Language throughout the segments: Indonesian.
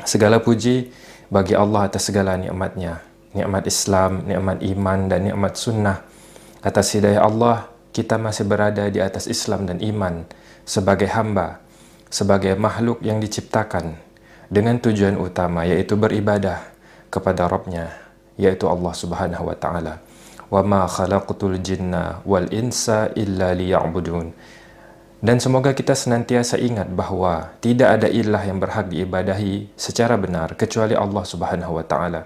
Segala puji bagi Allah atas segala nikmatnya, nikmat Islam, nikmat iman, dan nikmat sunnah. Atas hidayah Allah, kita masih berada di atas Islam dan iman sebagai hamba, sebagai makhluk yang diciptakan dengan tujuan utama, yaitu beribadah kepada Rabb-Nya, yaitu Allah Subhanahu wa Ta'ala. Wa ma khalaqtul jinna wal insa illa liya'budun. Dan semoga kita senantiasa ingat bahwa tidak ada ilah yang berhak diibadahi secara benar kecuali Allah Subhanahu wa Ta'ala.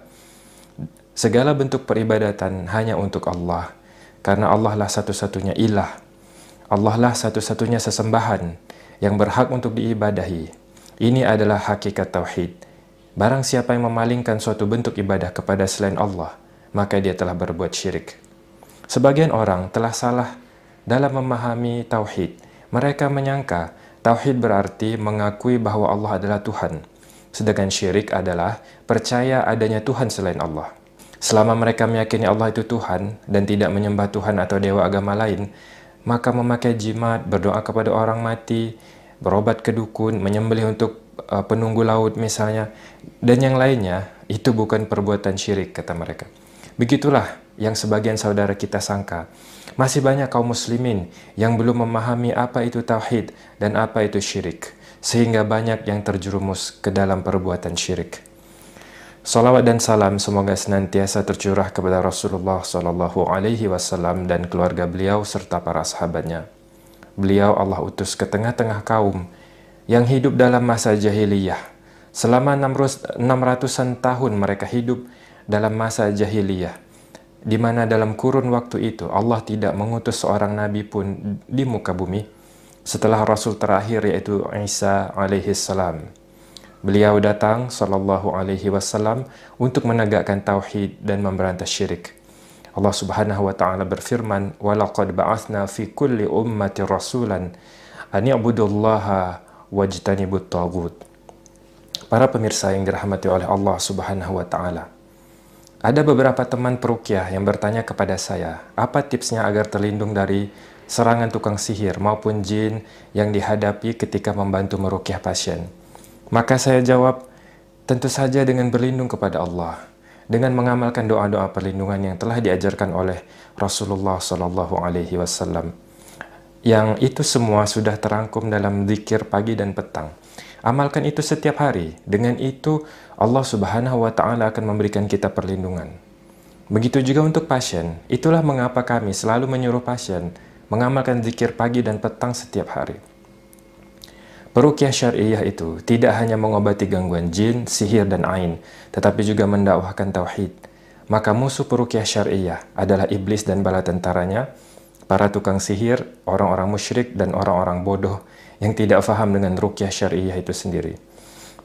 Segala bentuk peribadatan hanya untuk Allah, karena Allah lah satu-satunya ilah. Allah lah satu-satunya sesembahan yang berhak untuk diibadahi. Ini adalah hakikat tauhid. Barang siapa yang memalingkan suatu bentuk ibadah kepada selain Allah, maka dia telah berbuat syirik. Sebagian orang telah salah dalam memahami tauhid. Mereka menyangka tauhid berarti mengakui bahwa Allah adalah Tuhan, sedangkan syirik adalah percaya adanya Tuhan selain Allah. Selama mereka meyakini Allah itu Tuhan dan tidak menyembah Tuhan atau dewa agama lain, maka memakai jimat, berdoa kepada orang mati, berobat ke dukun, menyembelih untuk penunggu laut misalnya, dan yang lainnya, itu bukan perbuatan syirik, kata mereka. Begitulah yang sebagian saudara kita sangka. Masih banyak kaum muslimin yang belum memahami apa itu tauhid dan apa itu syirik, sehingga banyak yang terjerumus ke dalam perbuatan syirik. Salawat dan salam semoga senantiasa tercurah kepada Rasulullah Sallallahu Alaihi Wasallam dan keluarga beliau serta para sahabatnya. Beliau Allah utus ke tengah-tengah kaum yang hidup dalam masa jahiliyah. Selama 600-an tahun mereka hidup dalam masa jahiliyah, di mana dalam kurun waktu itu Allah tidak mengutus seorang nabi pun di muka bumi setelah Rasul terakhir, yaitu Isa alaihi salam. Beliau datang sallallahu alaihi wasallam untuk menegakkan tauhid dan memberantas syirik. Allah Subhanahu wa Ta'ala berfirman, "Walaqad ba'atsna fi kulli ummati rasulan an i'budullaha wajtanibut taghut." Para pemirsa yang dirahmati oleh Allah Subhanahu wa Ta'ala, ada beberapa teman peruqyah yang bertanya kepada saya, apa tipsnya agar terlindung dari serangan tukang sihir maupun jin yang dihadapi ketika membantu meruqyah pasien. Maka saya jawab, tentu saja dengan berlindung kepada Allah, dengan mengamalkan doa-doa perlindungan yang telah diajarkan oleh Rasulullah Sallallahu Alaihi Wasallam. Yang itu semua sudah terangkum dalam zikir pagi dan petang. Amalkan itu setiap hari. Dengan itu Allah Subhanahu wa Ta'ala akan memberikan kita perlindungan. Begitu juga untuk pasien. Itulah mengapa kami selalu menyuruh pasien mengamalkan zikir pagi dan petang setiap hari. Peruqyah syariah itu tidak hanya mengobati gangguan jin, sihir, dan ain, tetapi juga mendakwahkan tauhid. Maka musuh peruqyah syariah adalah iblis dan bala tentaranya, para tukang sihir, orang-orang musyrik, dan orang-orang bodoh yang tidak faham dengan ruqyah syariah itu sendiri.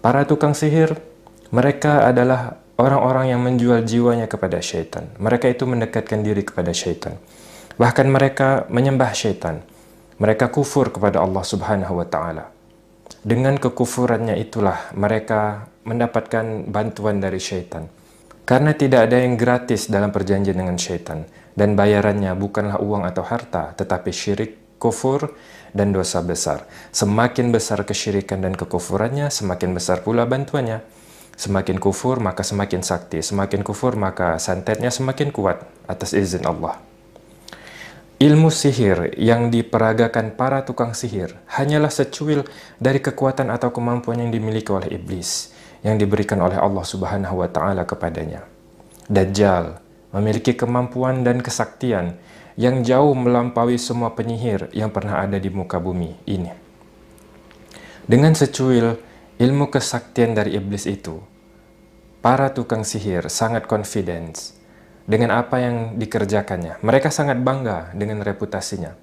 Para tukang sihir, mereka adalah orang-orang yang menjual jiwanya kepada syaitan. Mereka itu mendekatkan diri kepada syaitan. Bahkan mereka menyembah syaitan. Mereka kufur kepada Allah Subhanahu wa Ta'ala. Dengan kekufurannya itulah mereka mendapatkan bantuan dari syaitan. Karena tidak ada yang gratis dalam perjanjian dengan syaitan. Dan bayarannya bukanlah uang atau harta, tetapi syirik, kufur, dan dosa besar. Semakin besar kesyirikan dan kekufurannya, semakin besar pula bantuannya. Semakin kufur, maka semakin sakti. Semakin kufur, maka santetnya semakin kuat atas izin Allah. Ilmu sihir yang diperagakan para tukang sihir hanyalah secuil dari kekuatan atau kemampuan yang dimiliki oleh iblis, yang diberikan oleh Allah Subhanahu wa Ta'ala kepadanya. Dajjal memiliki kemampuan dan kesaktian yang jauh melampaui semua penyihir yang pernah ada di muka bumi ini. Dengan secuil ilmu kesaktian dari iblis itu, para tukang sihir sangat confidence dengan apa yang dikerjakannya. Mereka sangat bangga dengan reputasinya.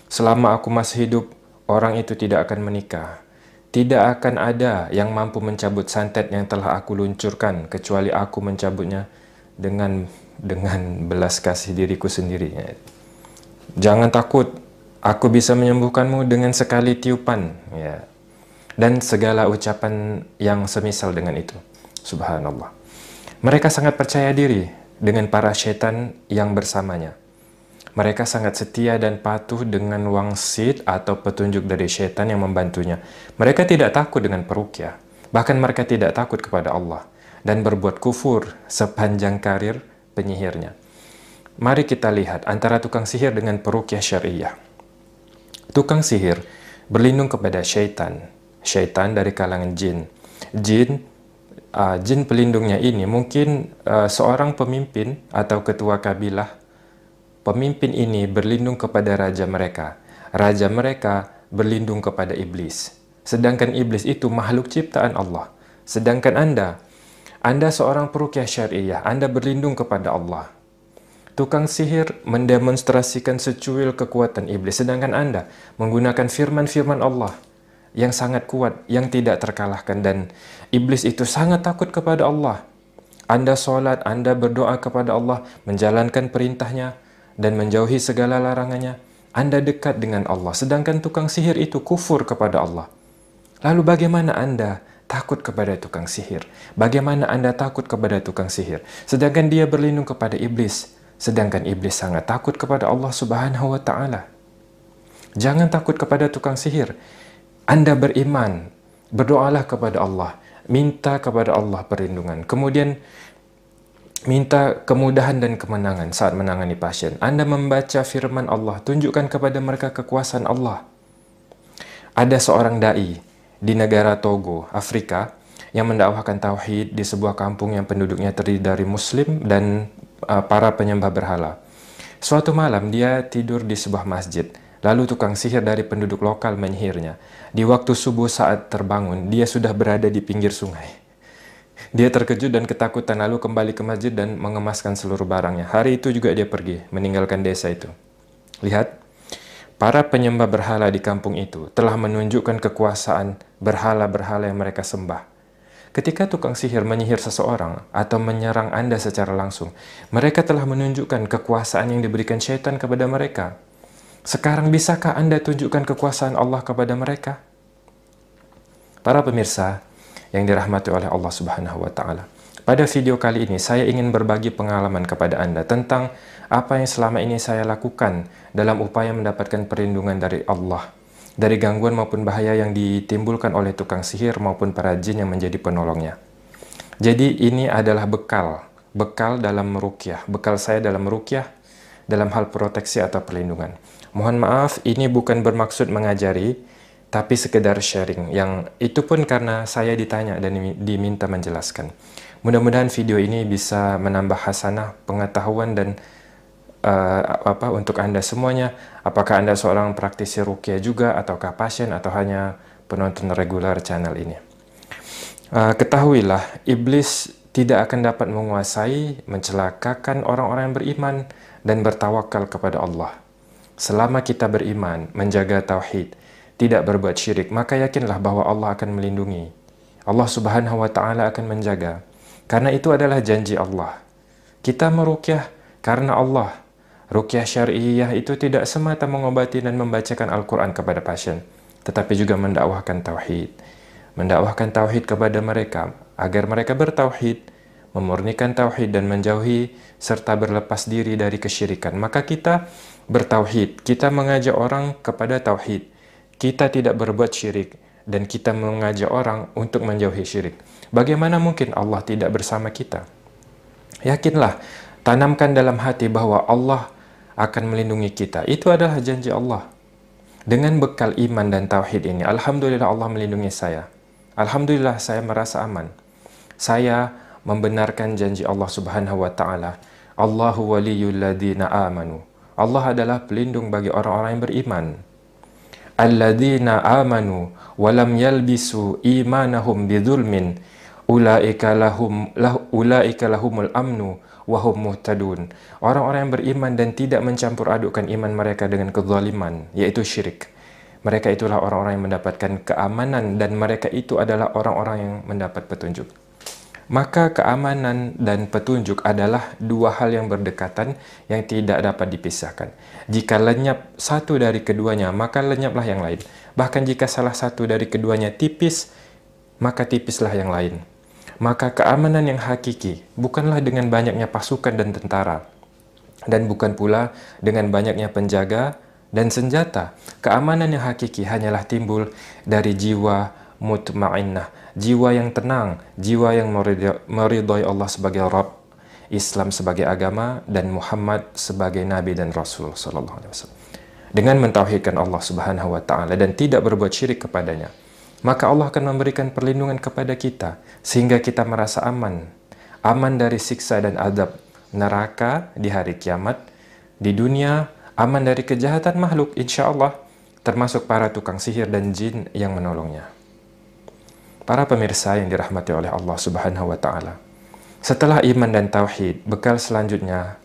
Selama aku masih hidup, orang itu tidak akan menikah. Tidak akan ada yang mampu mencabut santet yang telah aku luncurkan, kecuali aku mencabutnya dengan belas kasih diriku sendiri. Jangan takut, aku bisa menyembuhkanmu dengan sekali tiupan, ya. Dan segala ucapan yang semisal dengan itu. Subhanallah. Mereka sangat percaya diri dengan para syaitan yang bersamanya. Mereka sangat setia dan patuh dengan wangsit atau petunjuk dari syaitan yang membantunya. Mereka tidak takut dengan peruqyah. Bahkan mereka tidak takut kepada Allah dan berbuat kufur sepanjang karir penyihirnya. Mari kita lihat antara tukang sihir dengan peruqyah syariah. Tukang sihir berlindung kepada syaitan. Syaitan dari kalangan jin. Jin pelindungnya ini mungkin seorang pemimpin atau ketua kabilah. Pemimpin ini berlindung kepada raja mereka. Raja mereka berlindung kepada iblis. Sedangkan iblis itu makhluk ciptaan Allah. Sedangkan Anda seorang peruqyah syariah, Anda berlindung kepada Allah. Tukang sihir mendemonstrasikan secuil kekuatan iblis, sedangkan Anda menggunakan firman-firman Allah yang sangat kuat, yang tidak terkalahkan, dan iblis itu sangat takut kepada Allah. Anda sholat, Anda berdoa kepada Allah, menjalankan perintahnya, dan menjauhi segala larangannya. Anda dekat dengan Allah, sedangkan tukang sihir itu kufur kepada Allah. Lalu bagaimana Anda takut kepada tukang sihir? Bagaimana Anda takut kepada tukang sihir? Sedangkan dia berlindung kepada iblis. Sedangkan iblis sangat takut kepada Allah Subhanahu wa Ta'ala. Jangan takut kepada tukang sihir. Anda beriman, berdoalah kepada Allah, minta kepada Allah perlindungan. Kemudian minta kemudahan dan kemenangan saat menangani pasien. Anda membaca firman Allah, tunjukkan kepada mereka kekuasaan Allah. Ada seorang dai di negara Togo, Afrika, yang mendakwahkan tauhid di sebuah kampung yang penduduknya terdiri dari muslim dan para penyembah berhala. Suatu malam dia tidur di sebuah masjid. Lalu tukang sihir dari penduduk lokal menyihirnya. Di waktu subuh saat terbangun, dia sudah berada di pinggir sungai. Dia terkejut dan ketakutan, lalu kembali ke masjid dan mengemaskan seluruh barangnya. Hari itu juga dia pergi, meninggalkan desa itu. Lihat, para penyembah berhala di kampung itu telah menunjukkan kekuasaan berhala-berhala yang mereka sembah. Ketika tukang sihir menyihir seseorang atau menyerang Anda secara langsung, mereka telah menunjukkan kekuasaan yang diberikan syaitan kepada mereka. Sekarang bisakah Anda tunjukkan kekuasaan Allah kepada mereka? Para pemirsa yang dirahmati oleh Allah Subhanahu wa Ta'ala, pada video kali ini saya ingin berbagi pengalaman kepada Anda tentang apa yang selama ini saya lakukan dalam upaya mendapatkan perlindungan dari Allah, dari gangguan maupun bahaya yang ditimbulkan oleh tukang sihir maupun para jin yang menjadi penolongnya. Jadi ini adalah bekal dalam meruqyah, bekal saya dalam meruqyah dalam hal proteksi atau perlindungan. Mohon maaf, ini bukan bermaksud mengajari, tapi sekedar sharing, yang itu pun karena saya ditanya dan diminta menjelaskan. Mudah-mudahan video ini bisa menambah hasanah pengetahuan dan untuk Anda semuanya. Apakah Anda seorang praktisi ruqyah juga, ataukah pasien, atau hanya penonton reguler channel ini. Ketahuilah, iblis tidak akan dapat menguasai, mencelakakan orang-orang yang beriman dan bertawakal kepada Allah. Selama kita beriman, menjaga tauhid, tidak berbuat syirik, maka yakinlah bahwa Allah akan melindungi. Allah Subhanahu wa Ta'ala akan menjaga. Karena itu adalah janji Allah. Kita meruqyah karena Allah. Ruqyah syariah itu tidak semata mengobati dan membacakan Al-Quran kepada pasien, tetapi juga mendakwahkan tauhid. Mendakwahkan tauhid kepada mereka, agar mereka bertauhid, memurnikan tauhid dan menjauhi serta berlepas diri dari kesyirikan. Maka kita bertauhid, kita mengajak orang kepada tauhid. Kita tidak berbuat syirik dan kita mengajak orang untuk menjauhi syirik. Bagaimana mungkin Allah tidak bersama kita? Yakinlah, tanamkan dalam hati bahwa Allah akan melindungi kita. Itu adalah janji Allah. Dengan bekal iman dan tauhid ini, alhamdulillah Allah melindungi saya. Alhamdulillah saya merasa aman. Saya membenarkan janji Allah Subhanahu wa Ta'ala. Allahu waliyul ladzina amanu. Allah adalah pelindung bagi orang-orang yang beriman. Alladzina amanu walam yalbisu imanahum bidzulmin ulaika lahumul amnu wahum muhtadun. Orang-orang yang beriman dan tidak mencampur adukkan iman mereka dengan kezaliman, yaitu syirik. Mereka itulah orang-orang yang mendapatkan keamanan dan mereka itu adalah orang-orang yang mendapat petunjuk. Maka keamanan dan petunjuk adalah dua hal yang berdekatan yang tidak dapat dipisahkan. Jika lenyap satu dari keduanya, maka lenyaplah yang lain. Bahkan jika salah satu dari keduanya tipis, maka tipislah yang lain. Maka keamanan yang hakiki bukanlah dengan banyaknya pasukan dan tentara, dan bukan pula dengan banyaknya penjaga dan senjata. Keamanan yang hakiki hanyalah timbul dari jiwa mutmainnah, jiwa yang tenang, jiwa yang meridhai Allah sebagai Rabb, Islam sebagai agama, dan Muhammad sebagai Nabi dan Rasul sallallahu alaihi wasallam. Dengan mentauhidkan Allah Subhanahu wa taala dan tidak berbuat syirik kepadanya, maka Allah akan memberikan perlindungan kepada kita sehingga kita merasa aman, aman dari siksa dan azab neraka di hari kiamat, di dunia aman dari kejahatan makhluk insyaallah, termasuk para tukang sihir dan jin yang menolongnya. Para pemirsa yang dirahmati oleh Allah Subhanahu wa taala, setelah iman dan tauhid, bekal selanjutnya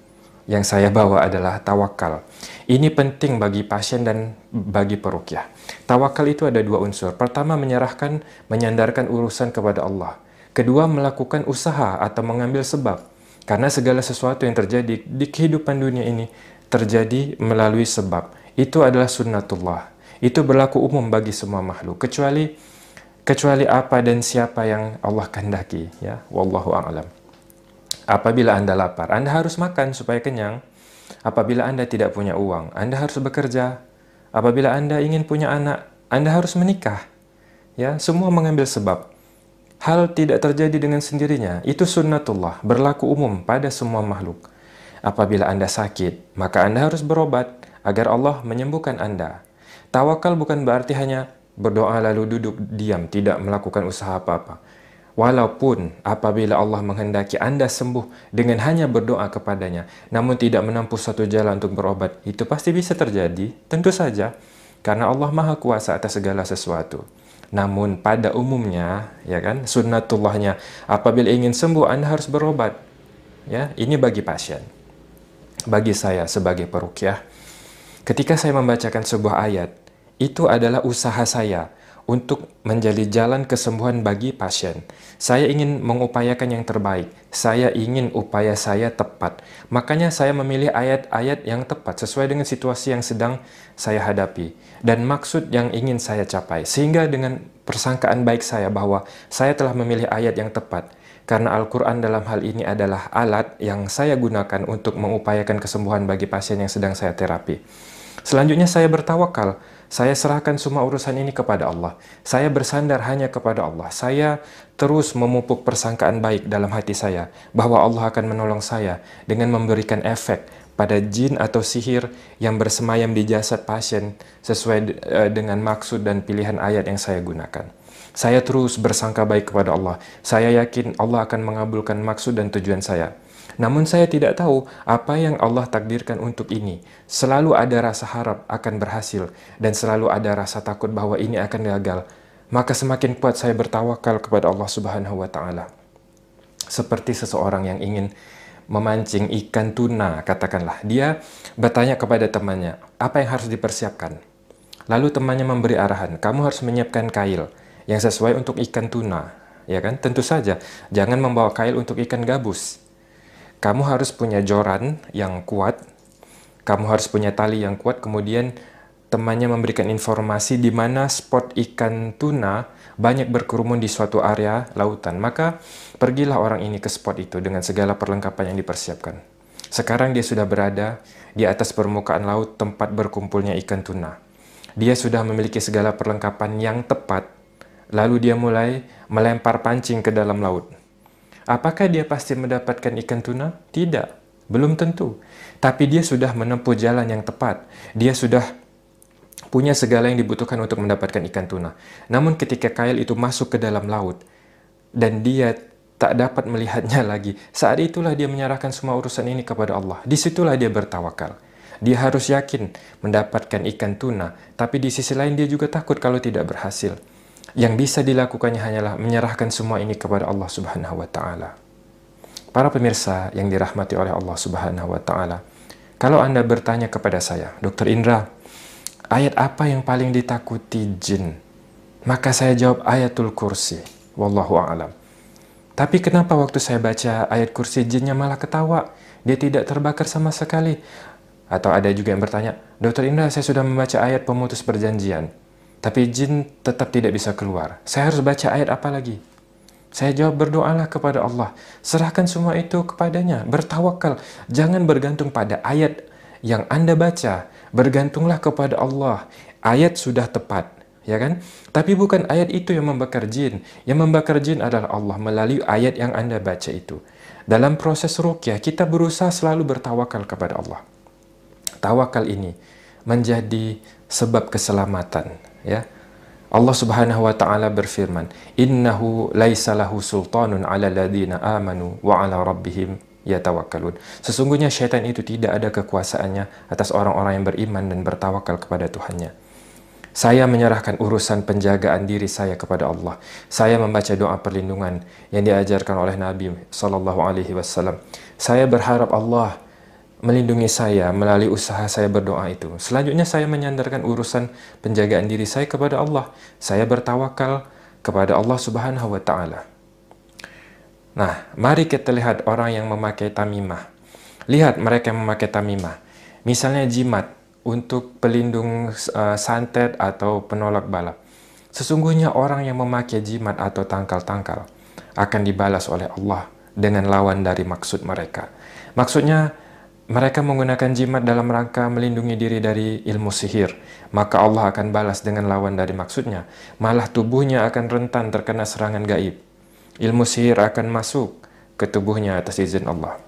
yang saya bawa adalah tawakal. Ini penting bagi pasien dan bagi peruqyah. Tawakal itu ada dua unsur. Pertama, menyerahkan, menyandarkan urusan kepada Allah. Kedua, melakukan usaha atau mengambil sebab. Karena segala sesuatu yang terjadi di kehidupan dunia ini terjadi melalui sebab. Itu adalah sunnatullah. Itu berlaku umum bagi semua makhluk. Kecuali apa dan siapa yang Allah kehendaki. Ya, wallahu a'lam. Apabila Anda lapar, Anda harus makan supaya kenyang. Apabila Anda tidak punya uang, Anda harus bekerja. Apabila Anda ingin punya anak, Anda harus menikah. Ya, semua mengambil sebab. Hal tidak terjadi dengan sendirinya. Itu sunnatullah, berlaku umum pada semua makhluk. Apabila Anda sakit, maka Anda harus berobat agar Allah menyembuhkan Anda. Tawakal bukan berarti hanya berdoa lalu duduk diam, tidak melakukan usaha apa-apa. Walaupun apabila Allah menghendaki Anda sembuh dengan hanya berdoa kepadanya, namun tidak menempuh satu jalan untuk berobat, itu pasti bisa terjadi, tentu saja, karena Allah Maha Kuasa atas segala sesuatu. Namun pada umumnya, ya kan, sunnatullahnya, apabila ingin sembuh Anda harus berobat. Ya, ini bagi pasien. Bagi saya sebagai peruqyah, ketika saya membacakan sebuah ayat, itu adalah usaha saya untuk menjadi jalan kesembuhan bagi pasien. Saya ingin mengupayakan yang terbaik. Saya ingin upaya saya tepat. Makanya saya memilih ayat-ayat yang tepat sesuai dengan situasi yang sedang saya hadapi dan maksud yang ingin saya capai. Sehingga dengan persangkaan baik saya bahwa saya telah memilih ayat yang tepat. Karena Al-Quran dalam hal ini adalah alat yang saya gunakan untuk mengupayakan kesembuhan bagi pasien yang sedang saya terapi. Selanjutnya saya bertawakal. Saya serahkan semua urusan ini kepada Allah. Saya bersandar hanya kepada Allah. Saya terus memupuk persangkaan baik dalam hati saya bahwa Allah akan menolong saya dengan memberikan efek pada jin atau sihir yang bersemayam di jasad pasien sesuai dengan maksud dan pilihan ayat yang saya gunakan. Saya terus bersangka baik kepada Allah. Saya yakin Allah akan mengabulkan maksud dan tujuan saya. Namun saya tidak tahu apa yang Allah takdirkan untuk ini. Selalu ada rasa harap akan berhasil dan selalu ada rasa takut bahwa ini akan gagal. Maka semakin kuat saya bertawakal kepada Allah Subhanahu wa taala. Seperti seseorang yang ingin memancing ikan tuna, katakanlah. Dia bertanya kepada temannya, apa yang harus dipersiapkan? Lalu temannya memberi arahan, kamu harus menyiapkan kail yang sesuai untuk ikan tuna, ya kan? Tentu saja, jangan membawa kail untuk ikan gabus. Kamu harus punya joran yang kuat, kamu harus punya tali yang kuat, kemudian temannya memberikan informasi di mana spot ikan tuna banyak berkerumun di suatu area lautan. Maka pergilah orang ini ke spot itu dengan segala perlengkapan yang dipersiapkan. Sekarang dia sudah berada di atas permukaan laut tempat berkumpulnya ikan tuna. Dia sudah memiliki segala perlengkapan yang tepat, lalu dia mulai melempar pancing ke dalam laut. Apakah dia pasti mendapatkan ikan tuna? Tidak, belum tentu. Tapi dia sudah menempuh jalan yang tepat. Dia sudah punya segala yang dibutuhkan untuk mendapatkan ikan tuna. Namun ketika kail itu masuk ke dalam laut dan dia tak dapat melihatnya lagi, saat itulah dia menyerahkan semua urusan ini kepada Allah. Disitulah dia bertawakal. Dia harus yakin mendapatkan ikan tuna, tapi di sisi lain dia juga takut kalau tidak berhasil. Yang bisa dilakukannya hanyalah menyerahkan semua ini kepada Allah Subhanahu wa taala. Para pemirsa yang dirahmati oleh Allah Subhanahu wa taala, kalau Anda bertanya kepada saya, Dr. Indra, ayat apa yang paling ditakuti jin? Maka saya jawab ayatul kursi. Wallahu a'lam. Tapi kenapa waktu saya baca ayat kursi jinnya malah ketawa? Dia tidak terbakar sama sekali. Atau ada juga yang bertanya, Dr. Indra, saya sudah membaca ayat pemutus perjanjian, tapi jin tetap tidak bisa keluar. Saya harus baca ayat apa lagi? Saya jawab, berdoalah kepada Allah. Serahkan semua itu kepadanya. Bertawakal. Jangan bergantung pada ayat yang Anda baca. Bergantunglah kepada Allah. Ayat sudah tepat. ya kan? Tapi bukan ayat itu yang membakar jin. Yang membakar jin adalah Allah melalui ayat yang Anda baca itu. Dalam proses ruqyah, kita berusaha selalu bertawakal kepada Allah. Tawakal ini menjadi sebab keselamatan, ya. Allah Subhanahu wa taala berfirman, "Innahu laisa lahu sultanun 'ala alladziina aamanu wa 'ala rabbihim yatawakkalun." Sesungguhnya syaitan itu tidak ada kekuasaannya atas orang-orang yang beriman dan bertawakal kepada Tuhannya. Saya menyerahkan urusan penjagaan diri saya kepada Allah. Saya membaca doa perlindungan yang diajarkan oleh Nabi sallallahu alaihi wasallam. Saya berharap Allah melindungi saya melalui usaha saya berdoa itu. Selanjutnya saya menyandarkan urusan penjagaan diri saya kepada Allah. Saya bertawakal kepada Allah Subhanahu wa taala. Nah, mari kita lihat orang yang memakai tamimah. Lihat mereka yang memakai tamimah. Misalnya jimat untuk pelindung santet atau penolak bala. Sesungguhnya orang yang memakai jimat atau tangkal-tangkal akan dibalas oleh Allah dengan lawan dari maksud mereka. Maksudnya, mereka menggunakan jimat dalam rangka melindungi diri dari ilmu sihir, maka Allah akan balas dengan lawan dari maksudnya. Malah tubuhnya akan rentan terkena serangan gaib. Ilmu sihir akan masuk ke tubuhnya atas izin Allah.